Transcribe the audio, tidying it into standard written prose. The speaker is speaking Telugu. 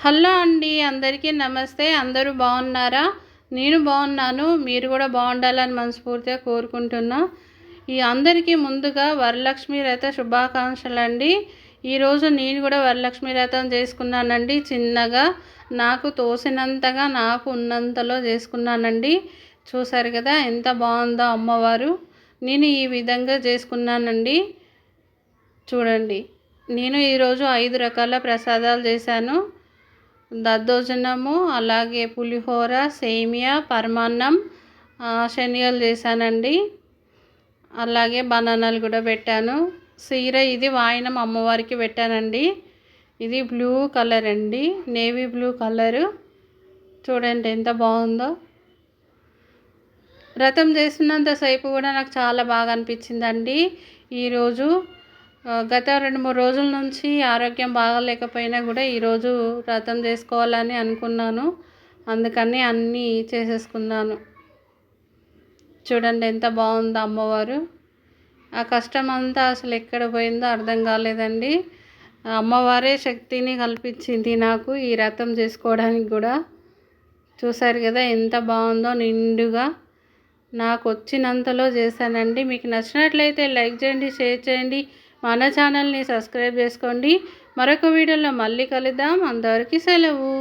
హలో అండి, అందరికీ నమస్తే. అందరూ బాగున్నారా? నేను బాగున్నాను. మీరు కూడా బాగుండాలని మనస్ఫూర్తిగా కోరుకుంటున్నా. అందరికీ ముందుగా వరలక్ష్మి వ్రత శుభాకాంక్షలు అండి. ఈరోజు నేను కూడా వరలక్ష్మి వ్రతం చేసుకున్నానండి. చిన్నగా నాకు తోసినంతగా నాకు ఉన్నంతలో చేసుకున్నానండి. చూసారు కదా ఎంత బాగుందో అమ్మవారు. నేను ఈ విధంగా చేసుకున్నానండి. చూడండి, నేను ఈరోజు 5 రకాల ప్రసాదాలు చేశాను. దద్దోజనము, అలాగే పులిహోర, సేమియా, పరమాన్నం, శనగలు చేశానండి. అలాగే బనానాలు కూడా పెట్టాను. సీర ఇది వాయనం అమ్మవారికి పెట్టానండి. ఇది బ్లూ కలర్ అండి, నేవీ బ్లూ కలరు. చూడండి ఎంత బాగుందో. వ్రతం చేస్తున్నంతసేపు కూడా నాకు చాలా బాగా అనిపించిందండి. ఈరోజు గత 2-3 రోజుల నుంచి ఆరోగ్యం బాగాలేకపోయినా కూడా ఈరోజు వ్రతం చేసుకోవాలని అనుకున్నాను. అందుకని అన్నీ చేసేసుకున్నాను. చూడండి ఎంత బాగుందో అమ్మవారు. ఆ కష్టం అంతా అసలు ఎక్కడ పోయిందో అర్థం కాలేదండి. అమ్మవారే శక్తిని కల్పించింది నాకు ఈ వ్రతం చేసుకోవడానికి కూడా. చూసారు కదా ఎంత బాగుందో. నిండుగా నాకు వచ్చినంతలో చేశానండి. మీకు నచ్చినట్లయితే లైక్ చేయండి, షేర్ చేయండి, మన ఛానల్ని సబ్స్క్రైబ్ చేసుకోండి. మరొక వీడియోలో మళ్ళీ కలుద్దాం. అందరికీ సెలవు.